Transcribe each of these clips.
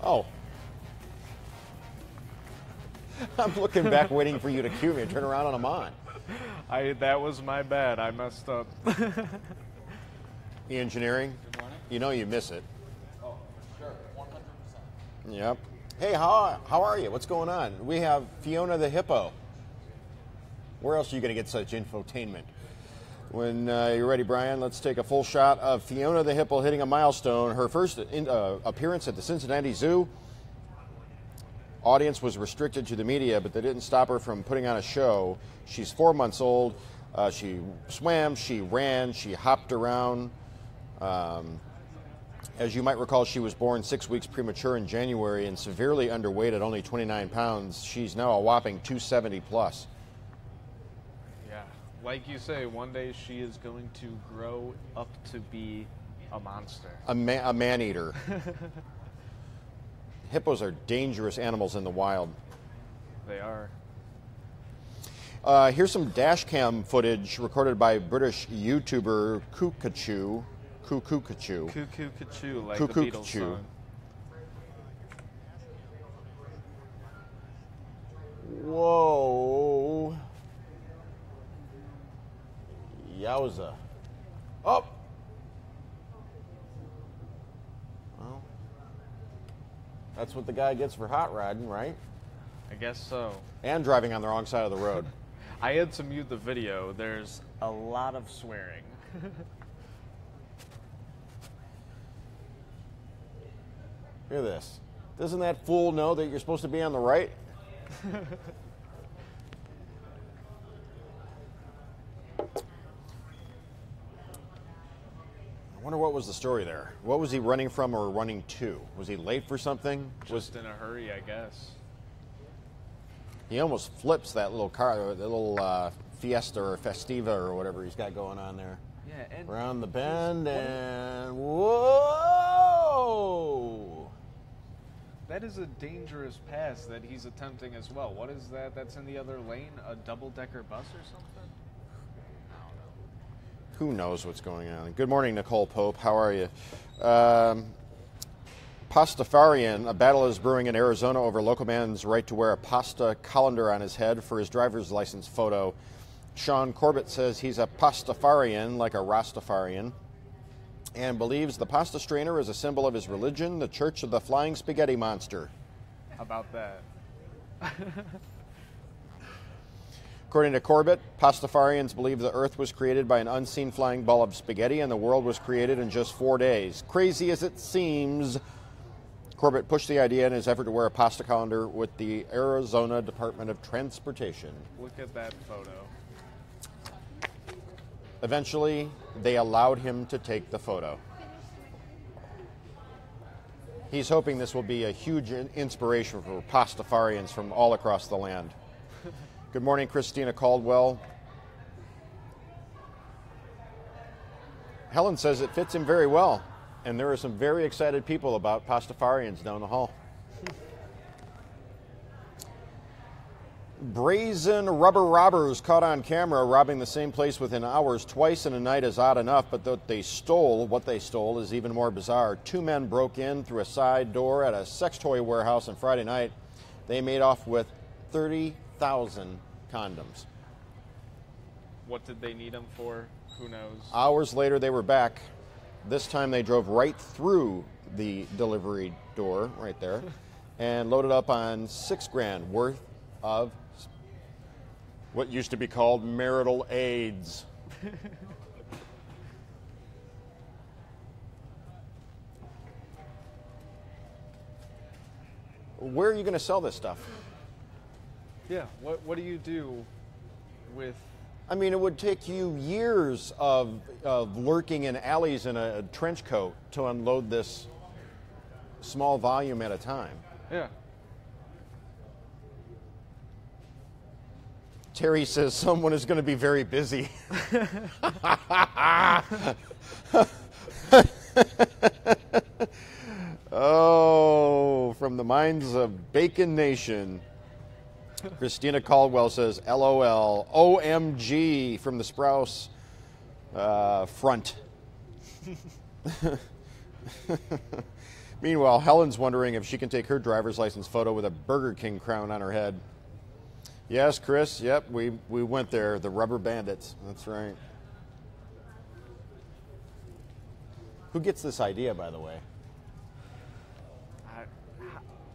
Oh. I'm looking back waiting for you to cue me and turn around and I'm on. That was my bad. I messed up. The engineering? Good morning. You know you miss it. Oh, sure, 100%. Yep. Hey, how are you? What's going on? We have Fiona the Hippo. Where else are you going to get such infotainment? When you're ready, Brian, let's take a full shot of Fiona the Hippo hitting a milestone. Her first appearance at the Cincinnati Zoo. Audience was restricted to the media, but they didn't stop her from putting on a show. She's 4 months old. She swam, she ran, she hopped around. As you might recall, she was born 6 weeks premature in January and severely underweight at only 29 pounds. She's now a whopping 270 plus. Yeah, like you say, one day she is going to grow up to be a monster. A man-eater. Hippos are dangerous animals in the wild. They are. Here's some dash cam footage recorded by British YouTuber Cuckoo. Cuckoo, like the Beatles song. Whoa. Yowza. Oh! Well, that's what the guy gets for hot rodding, right? I guess so. And driving on the wrong side of the road. I had to mute the video. There's a lot of swearing. Hear this. Doesn't that fool know that you're supposed to be on the right? I wonder what was the story there. What was he running from or running to? Was he late for something? Just in a hurry, I guess. He almost flips that little car, that little Fiesta or Festiva or whatever he's got going on there. Yeah, and around the bend and whoa! That is a dangerous pass that he's attempting as well. What is that? That's in the other lane? A double-decker bus or something? I don't know. Who knows what's going on? Good morning, Nicole Pope. How are you? Pastafarian, a battle is brewing in Arizona over local man's right to wear a pasta colander on his head for his driver's license photo. Sean Corbett says he's a Pastafarian, like a Rastafarian, and believes the pasta strainer is a symbol of his religion, the Church of the Flying Spaghetti Monster. How about that? According to Corbett, Pastafarians believe the earth was created by an unseen flying ball of spaghetti and the world was created in just 4 days. Crazy as it seems, Corbett pushed the idea in his effort to wear a pasta colander with the Arizona Department of Transportation. Look at that photo. Eventually, they allowed him to take the photo. He's hoping this will be a huge inspiration for Pastafarians from all across the land. Good morning, Christina Caldwell. Helen says it fits him very well, and there are some very excited people about Pastafarians down the hall. Brazen rubber robbers caught on camera robbing the same place within hours twice in a night is odd enough, but what they stole is even more bizarre. 2 men broke in through a side door at a sex toy warehouse on Friday night. They made off with 30,000 condoms. What did they need them for? Who knows? Hours later, they were back. This time they drove right through the delivery door right there and loaded up on $6,000 worth of what used to be called marital aids. Where are you going to sell this stuff? Yeah, what do you do with... I mean, it would take you years of lurking in alleys in a trench coat to unload this small volume at a time. Yeah. Terry says someone is going to be very busy. Oh, from the minds of Bacon Nation. Christina Caldwell says, LOL, OMG from the Sprouse front. Meanwhile, Helen's wondering if she can take her driver's license photo with a Burger King crown on her head. Yes, Chris. Yep, we went there. The Rubber Bandits. That's right. Who gets this idea, by the way?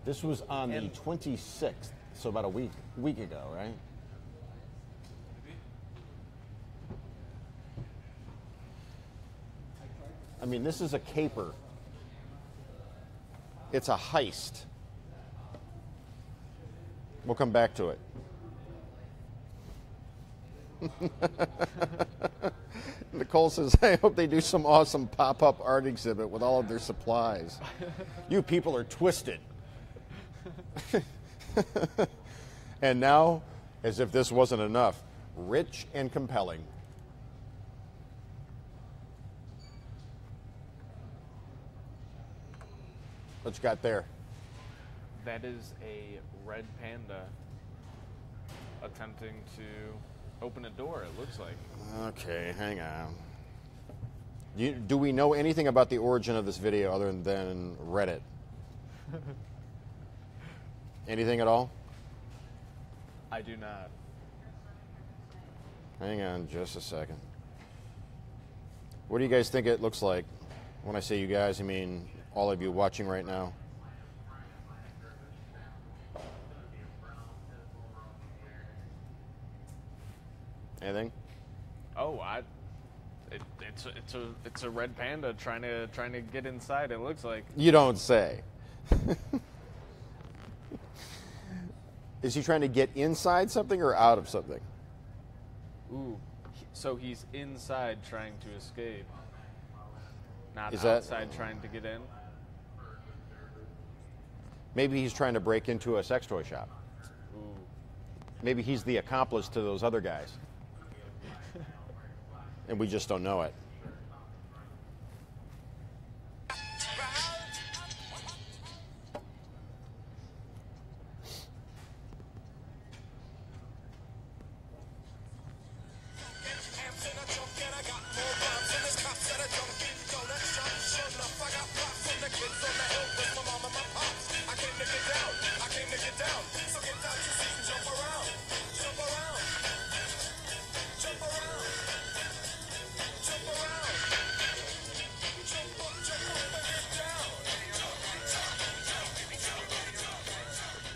This was on the 26th, so about a week ago, right? I mean, this is a caper. It's a heist. We'll come back to it. Nicole says, I hope they do some awesome pop-up art exhibit with all of their supplies. You people are twisted. And now, as if this wasn't enough, rich and compelling. What you got there? That is a red panda attempting to open a door, it looks like. Okay, hang on. Do we know anything about the origin of this video other than Reddit? Anything at all? I do not. Hang on just a second. What do you guys think it looks like? When I say you guys, I mean all of you watching right now. Anything? Oh, it's a red panda trying to get inside. It looks like. You don't say. Is he trying to get inside something or out of something? Ooh, so he's inside trying to escape, not Is that- outside trying to get in. Maybe he's trying to break into a sex toy shop. Ooh, Maybe he's the accomplice to those other guys. And we just don't know it.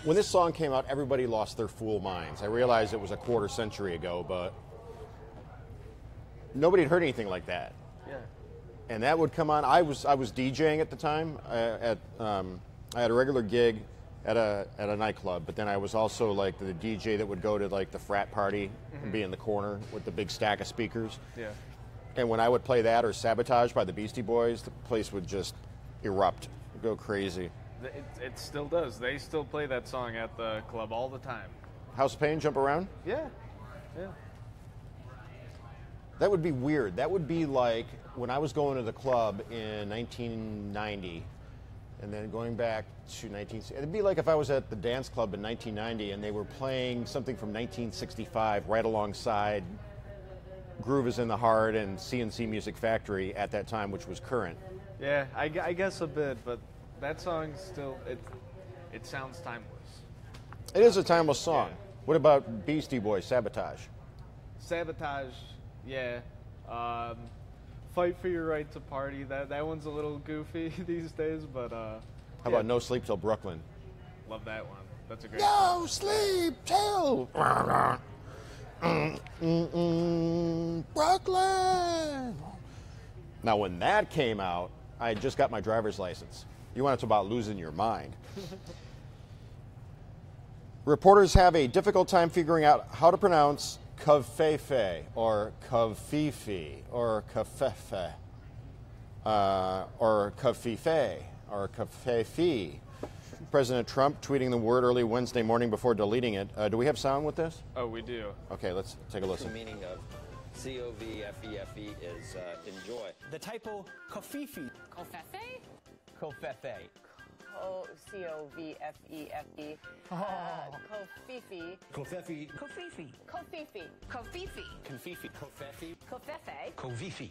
When this song came out, everybody lost their fool minds. I realized it was a quarter century ago, but nobody had heard anything like that. yeah. And that would come on. I was DJing at the time. I had a regular gig at a nightclub, but then I was also like the DJ that would go to like the frat party and be in the corner with the big stack of speakers. Yeah. And when I would play that or Sabotage by the Beastie Boys, the place would just erupt, go crazy. It still does. They still play that song at the club all the time. House of Pain, Jump Around? Yeah. Yeah. That would be weird. That would be like when I was going to the club in 1990 and then going back to it'd be like if I was at the dance club in 1990 and they were playing something from 1965 right alongside Groove is in the Heart and CNC Music Factory at that time, which was current. Yeah, I guess a bit, but that song still, it sounds timeless. It is a timeless song. Yeah. What about Beastie Boys, Sabotage? Sabotage, yeah. Fight for Your Right to Party. That one's a little goofy these days, but How about No Sleep Till Brooklyn? love that one. That's a great song. No sleep till Brooklyn. Now, when that came out, I had just got my driver's license. You want to talk about losing your mind. Reporters have a difficult time figuring out how to pronounce Kavfefe or Kavfifi or Kafefe or Kafife or Kafefi. President Trump tweeting the word early Wednesday morning before deleting it. Do we have sound with this? Oh, we do. Okay, let's take a The listen. meaning of C-O-V-F-E-F-E is enjoy. The typo kofifi. Kofefe? Kofefe. C-O-V-F-E-F-E. Kofifi. Kofefi. Kofifi. Kofifi. Kofifi. Confifi. Kofefi. Kofefe. Kovifi.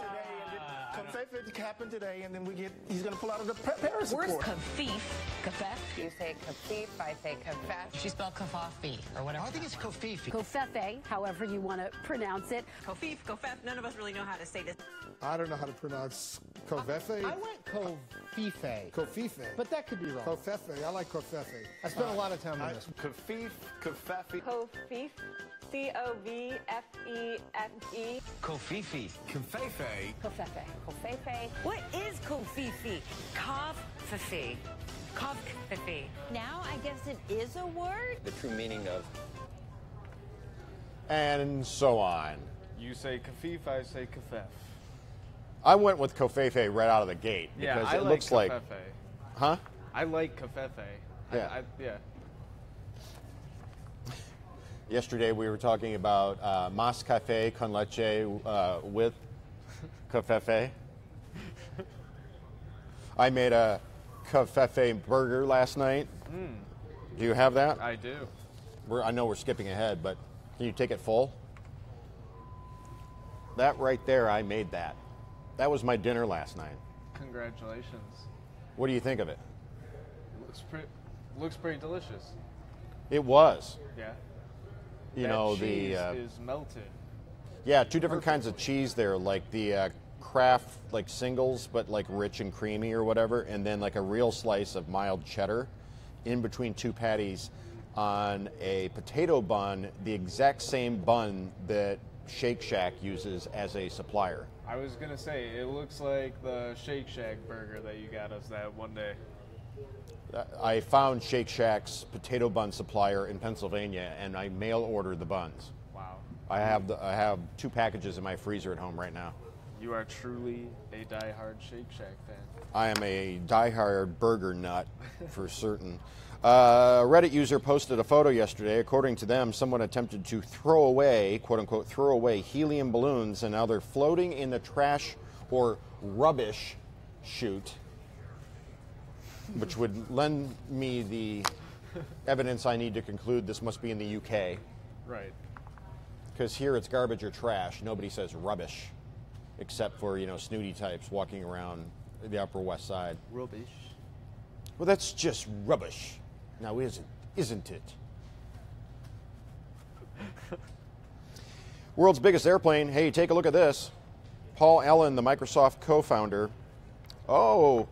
Confefe happened today, and then he's going to pull out of the Paris Where's Accord. kafif? Kafef? You say kafif, I say kafef. She spelled kafafi or whatever. I think it's Kofifi. Kofefe, however you want to pronounce it. Kofif, kofef. None of us really know how to say this. I don't know how to pronounce Kovefe. I went Kofife. Kofife. But that could be wrong. Kofefe. I like Kofefe. I spent a lot of time on this. Kafif, Kafefi. Kofif. C-O-V-F-E-F-E. Kofifi. Kafefe. Kofefe. Kofefe. What is kofifi? Koffifi. Koffifi. Now I guess it is a word. The true meaning of And so on. You say kafif, I say kafef. I went with Kofefe right out of the gate Yeah, because I it like looks like, kafefe. huh? I like kafefe. Yeah. Yeah. Yesterday we were talking about mas cafe con leche with Kofefe. I made a Kofefe burger last night. Do you have that? I do. I know we're skipping ahead, but can you take it full? That right there, I made that. That was my dinner last night. Congratulations. What do you think of it? Looks pretty delicious. It was. Yeah. You That know, cheese the is melted. yeah, two different kinds of cheese there, like the Kraft like singles, but like rich and creamy or whatever, and then like a real slice of mild cheddar in between two patties on a potato bun, the exact same bun that Shake Shack uses as a supplier. I was gonna say it looks like the Shake Shack burger that you got us that one day. I found Shake Shack's potato bun supplier in Pennsylvania, and I mail ordered the buns. Wow. I have 2 packages in my freezer at home right now. You are truly a diehard Shake Shack fan. I am a diehard burger nut for certain. A Reddit user posted a photo yesterday. According to them, someone attempted to throw away, quote unquote, throw away helium balloons, and now they're floating in the trash or rubbish chute, which would lend me the evidence I need to conclude this must be in the UK. Right. Because here it's garbage or trash. Nobody says rubbish, except for, snooty types walking around the Upper West Side. Rubbish. Well, that's just rubbish. Now, isn't it? World's biggest airplane. Hey, take a look at this. Paul Allen, the Microsoft co-founder. Oh,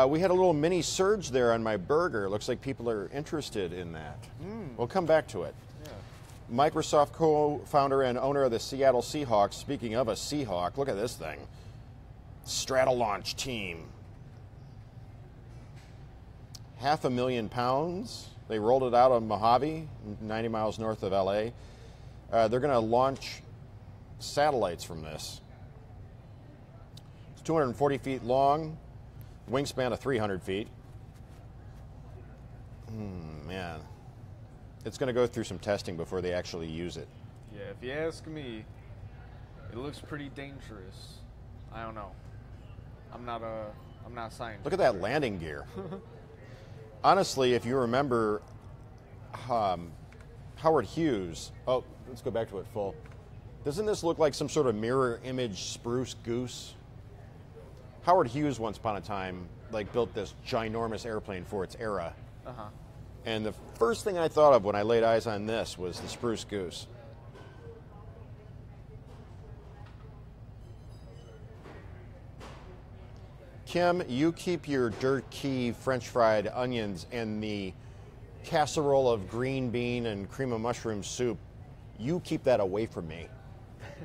we had a little mini surge there on my burger. Looks like people are interested in that. We'll come back to it. Yeah. Microsoft co-founder and owner of the Seattle Seahawks. Speaking of a Seahawk, look at this thing. Stratolaunch team. 500,000 pounds. They rolled it out on Mojave, 90 miles north of LA. They're going to launch satellites from this. It's 240 feet long, wingspan of 300 feet. Man, it's going to go through some testing before they actually use it. Yeah, if you ask me, it looks pretty dangerous. I don't know. I'm not a scientist. Look at that landing gear. Honestly, if you remember Howard Hughes, let's go back to it full. Doesn't this look like some sort of mirror image spruce goose? Howard Hughes once upon a time built this ginormous airplane for its era. Uh-huh. And the first thing I thought of when I laid eyes on this was the spruce goose. Kim, you keep your dirt key French fried onions and the casserole of green bean and cream of mushroom soup. You keep that away from me.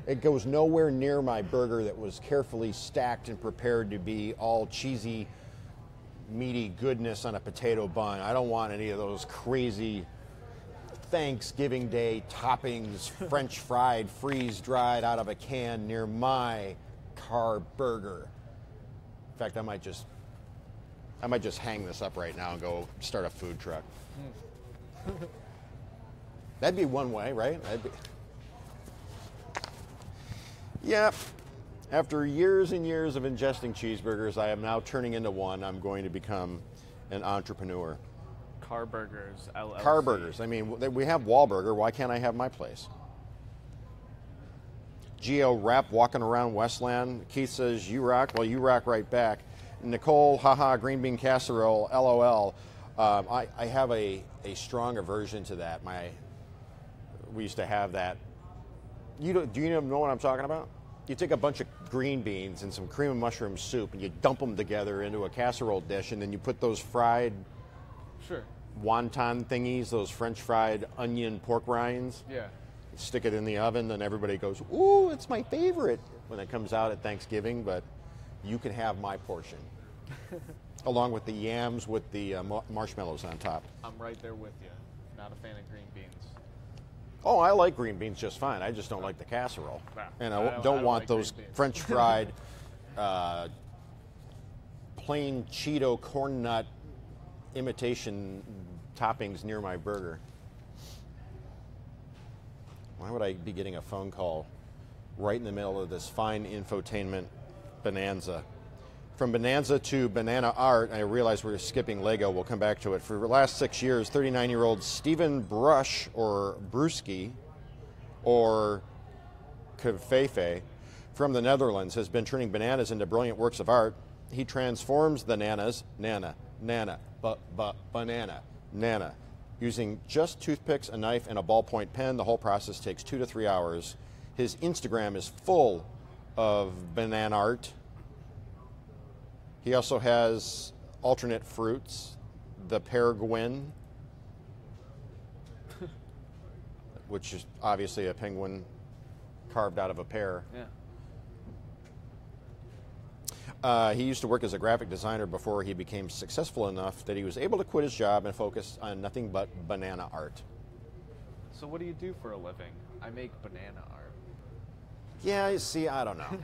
It goes nowhere near my burger that was carefully stacked and prepared to be all cheesy, meaty goodness on a potato bun. I don't want any of those crazy Thanksgiving Day toppings, French fried, freeze dried out of a can near my Carr burger. In fact, I might just hang this up right now and go start a food truck. That'd be one way, right? Yep. After years and years of ingesting cheeseburgers, I am now turning into one. I'm going to become an entrepreneur. Carr Burgers, LLC. Carr Burgers. I mean, we have Wahlburger. Why can't I have my place? Geo Rap walking around Westland. Keith says, you rock. Well, you rock right back. Nicole, haha, green bean casserole, LOL. I have a strong aversion to that. We used to have that. Do you know what I'm talking about? You take a bunch of green beans and some cream and mushroom soup and you dump them together into a casserole dish, and then you put those fried wonton thingies, those French fried onion pork rinds. Yeah. Stick it in the oven, and everybody goes, ooh, it's my favorite when it comes out at Thanksgiving, but you can have my portion. Along with the yams with the marshmallows on top. I'm right there with you. Not a fan of green beans. Oh, I like green beans just fine. I just don't like the casserole. Nah, And I don't don't want like those green beans. French fried, plain Cheeto corn nut imitation toppings near my burger. Why would I be getting a phone call right in the middle of this fine infotainment bonanza? From bonanza to banana art, I realize we're skipping Lego. We'll come back to it. For the last 6 years, 39-year-old Stephen Brush, or Brewski, or Kefefe, from the Netherlands, has been turning bananas into brilliant works of art. He transforms the nanas, nana, banana, nana, using just toothpicks, a knife, and a ballpoint pen. The whole process takes 2 to 3 hours. His Instagram is full of banana art. He also has alternate fruits, the peregrine, which is obviously a penguin carved out of a pear. Yeah. He used to work as a graphic designer before he became successful enough that he was able to quit his job and focus on nothing but banana art. So what do you do for a living? I make banana art. Yeah, you see, I don't know.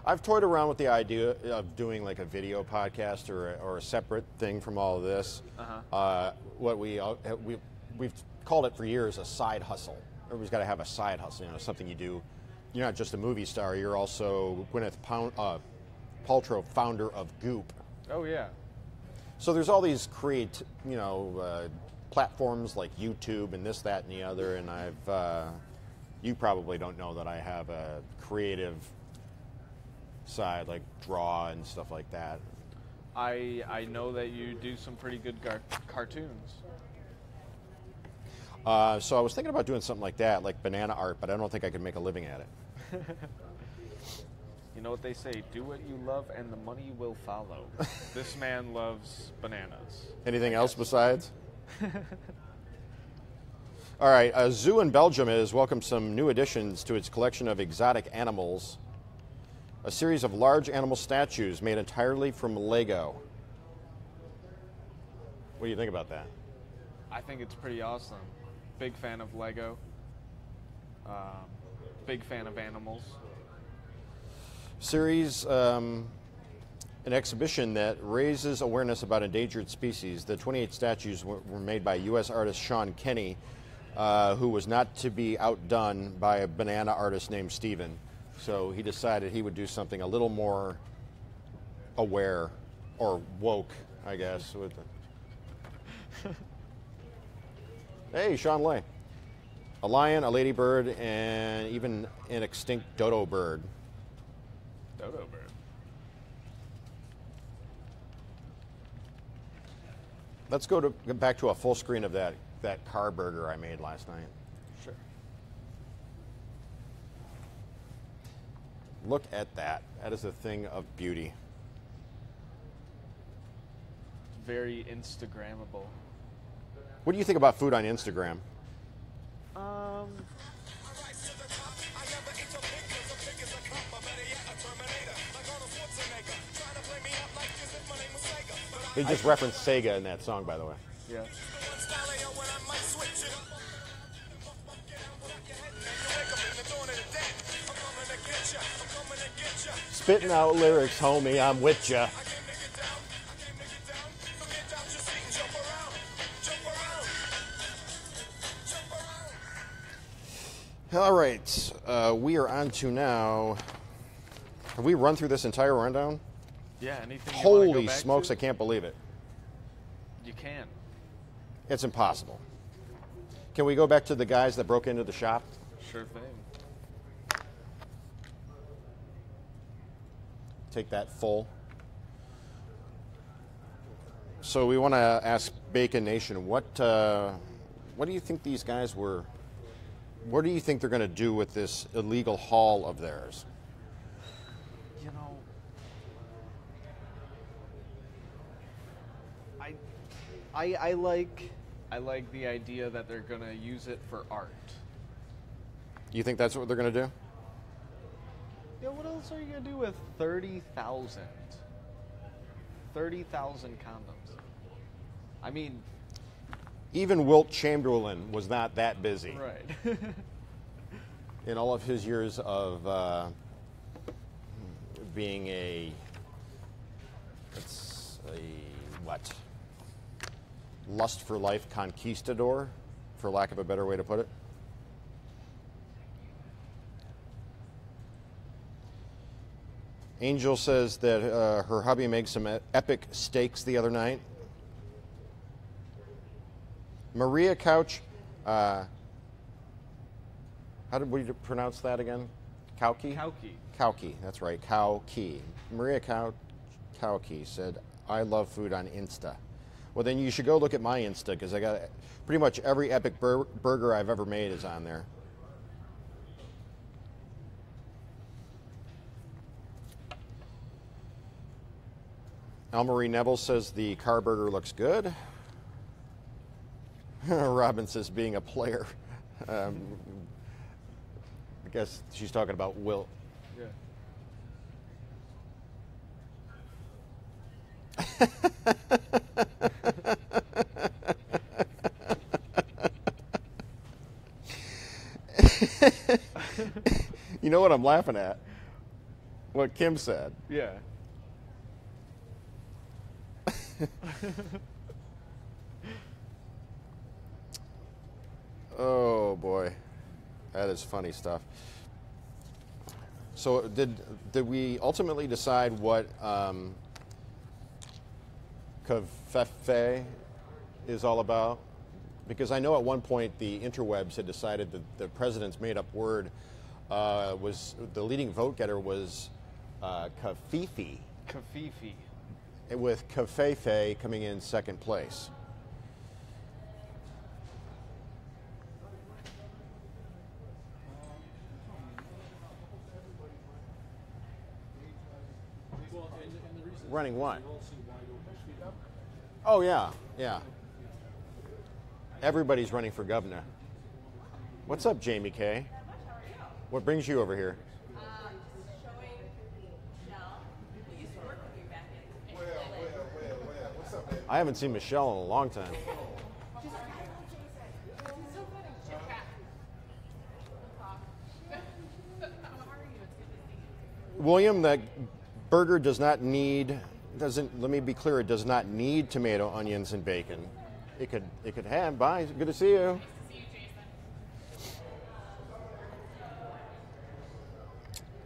I've toyed around with the idea of doing like a video podcast or a separate thing from all of this. What we've called it for years a side hustle. Everybody's got to have a side hustle, something you do. You're not just a movie star, you're also Gwyneth Paltrow, founder of Goop. Oh, yeah. So there's all these platforms like YouTube and this, that, and the other, and you probably don't know that I have a creative side, like draw and stuff like that. I know that you do some pretty good cartoons. So I was thinking about doing something like that, like banana art, but I don't think I could make a living at it. You know what they say, do what you love and the money will follow. This man loves bananas. Anything else besides? All right, a zoo in Belgium has welcomed some new additions to its collection of exotic animals. A series of large animal statues made entirely from Lego. What do you think about that? I think it's pretty awesome. Big fan of Lego. Big fan of animals. Series, an exhibition that raises awareness about endangered species. The 28 statues were made by U.S. artist Sean Kenny, who was not to be outdone by a banana artist named Steven. So he decided he would do something a little more aware, or woke, I guess. Hey, Sean Lay. A lion, a ladybird, and even an extinct dodo bird. Dodo bird. Let's go back to a full screen of that Carr burger I made last night. Sure. Look at that. That is a thing of beauty. Very Instagrammable. What do you think about food on Instagram? They just referenced Sega in that song, by the way. Yeah. Spitting out lyrics, homie, I'm with ya. All right, we are on to now. Have we run through this entire rundown? Yeah, anything you wanna go Holy back smokes, to? I can't believe it. You can. It's impossible. Can we go back to the guys that broke into the shop? Sure thing. Take that full. So we want to ask Bacon Nation, what do you think these guys were? What do you think they're going to do with this illegal haul of theirs? You know, I like the idea that they're gonna use it for art. You think that's what they're going to do? Yeah, what else are you gonna do with 30,000? 30,000 condoms. I mean, Even Wilt Chamberlain was not that busy right. in all of his years of being what? Lust for life conquistador, for lack of a better way to put it. Angel says that her hubby made some epic steaks the other night. Maria Couch, how did we pronounce that again? Kauki? Kauki. Kauki, that's right, Kauki. Maria Kauki said, I love food on Insta. Well, then you should go look at my Insta, because I got pretty much every epic burger I've ever made is on there. Elmarie Neville says the Carr burger looks good. Robin says being a player. I guess she's talking about Wilt. Yeah. You know what I'm laughing at? What Kim said. Yeah. Oh boy, that is funny stuff. So did we ultimately decide what covfefe is all about? Because I know at one point the interwebs had decided that the president's made-up word was the leading vote getter was kafifi, Kafifi. with covfefe coming in second place. Running what? Oh yeah, yeah. Everybody's running for governor. What's up, Jamie K? What brings you over here? I haven't seen Michelle in a long time. William, that burger does not need, let me be clear, it does not need tomato, onions, and bacon. It could have, bye, good to see you.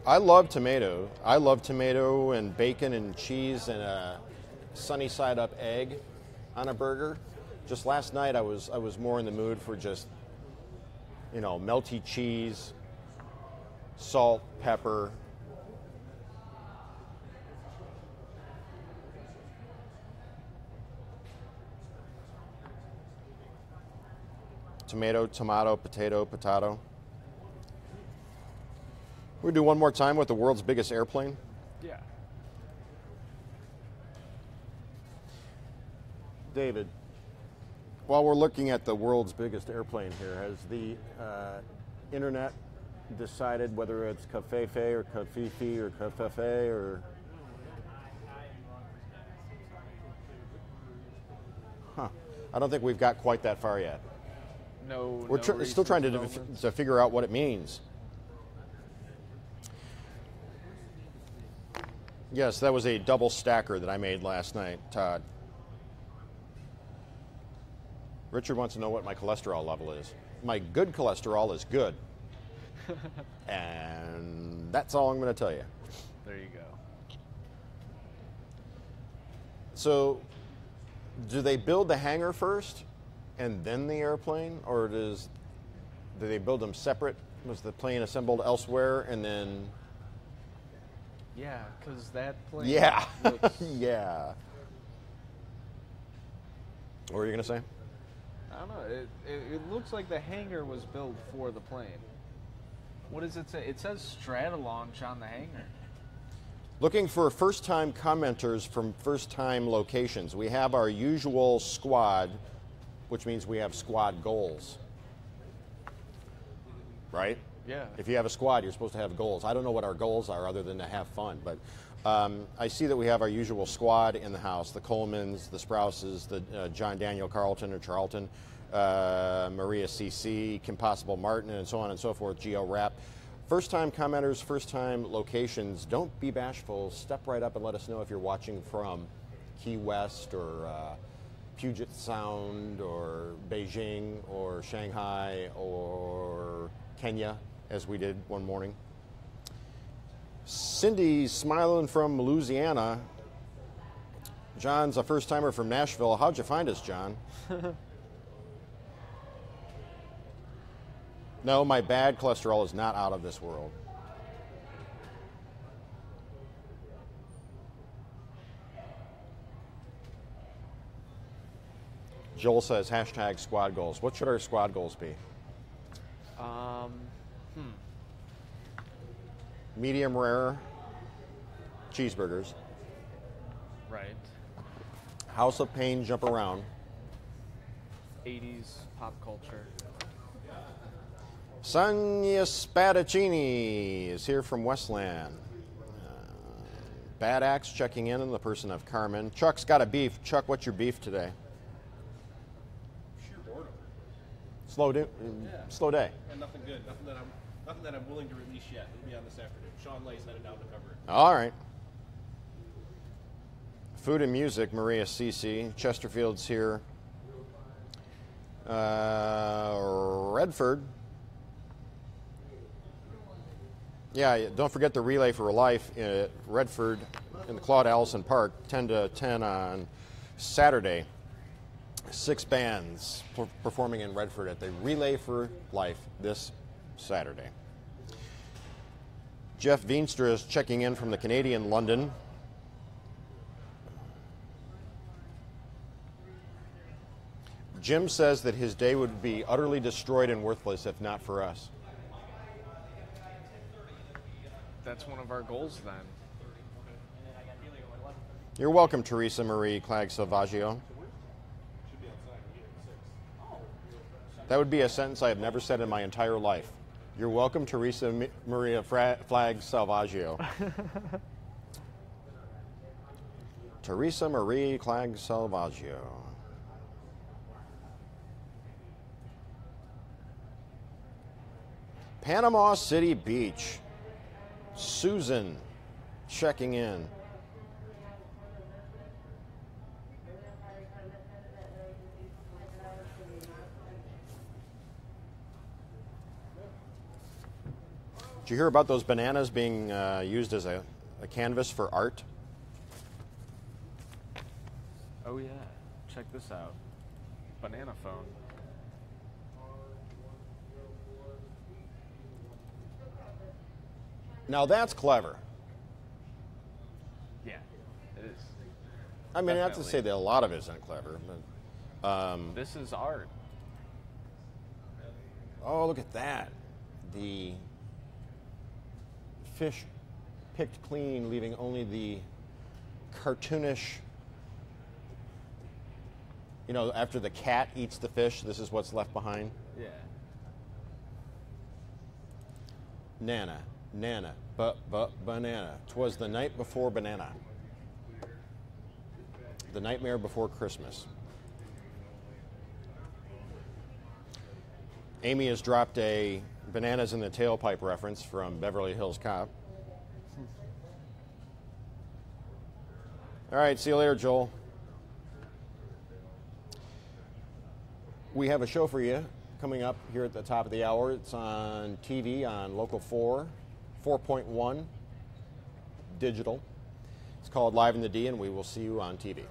I love tomato. I love tomato and bacon and cheese and a sunny side up egg on a burger. Just last night I was more in the mood for just, melty cheese, salt, pepper. Tomato, potato. We'll do one more time with the world's biggest airplane. Yeah. David, while we're looking at the world's biggest airplane here, has the internet decided whether it's covfefe or kafifi or covfefe or... Huh. I don't think we've got quite that far yet. No. We're still trying to figure out what it means. Yes, that was a double stacker that I made last night, Todd. Richard wants to know what my cholesterol level is. My good cholesterol is good. And that's all I'm going to tell you. There you go. So, do they build the hangar first and then the airplane, or do they build them separate? Was the plane assembled elsewhere and then? Yeah, because that plane. Yeah, looks- yeah. What were you gonna say? I don't know. It looks like the hangar was built for the plane. What does it say? It says Stratolaunch on the hangar. Looking for first-time commenters from first-time locations. We have our usual squad, which means we have squad goals. Right? Yeah. If you have a squad, you're supposed to have goals. I don't know what our goals are other than to have fun, but I see that we have our usual squad in the house, the Colemans, the Sprouses, the John Daniel Carlton or Charlton, Maria CC, Kim Possible Martin, and so on and so forth, Geo Rap. First-time commenters, first-time locations, don't be bashful. Step right up and let us know if you're watching from Key West or Puget Sound or Beijing or Shanghai or Kenya, as we did one morning. Cindy's smiling from Louisiana. John's a first-timer from Nashville. How'd you find us, John? No, my bad cholesterol is not out of this world. Joel says, hashtag squad goals. What should our squad goals be? Medium rare cheeseburgers. Right. House of Pain jump around. 80s pop culture. Sonia Spadaccini is here from Westland. Bad Axe checking in the person of Carmen. Chuck's got a beef. Chuck, what's your beef today? Sheer boredom. Slow day. And nothing good. Nothing that I'm willing to release yet. It'll be on this afternoon. Sean Lay's headed down to cover it. All right. Food and music, Maria CC. Chesterfield's here. Redford. Yeah, don't forget the Relay for Life at Redford in the Claude Allison Park, 10 to 10 on Saturday. 6 bands performing in Redford at the Relay for Life this Saturday. Jeff Veenstra is checking in from the Canadian London. Jim says that his day would be utterly destroyed and worthless if not for us. That's one of our goals then. You're welcome, Teresa Marie Clag Salvaggio. That would be a sentence I have never said in my entire life. You're welcome, Teresa Maria Flag Salvaggio. Teresa Marie Clag Salvaggio. Panama City Beach. Susan checking in. Did you hear about those bananas being used as a canvas for art? Oh yeah, check this out. Banana phone. Now that's clever. Yeah, it is. I mean, not to Definitely. say that a lot of it isn't clever, but This is art. oh, look at that. The fish picked clean, leaving only the cartoonish, you know, after the cat eats the fish, this is what's left behind. Yeah. Nana, Nana, banana. 'Twas the night before banana. The nightmare before Christmas. Amy has dropped a bananas in the tailpipe reference from Beverly Hills Cop. All right, see you later, Joel. We have a show for you coming up here at the top of the hour. It's on TV on Local 4, 4.1 digital. It's called Live in the D, and we will see you on TV.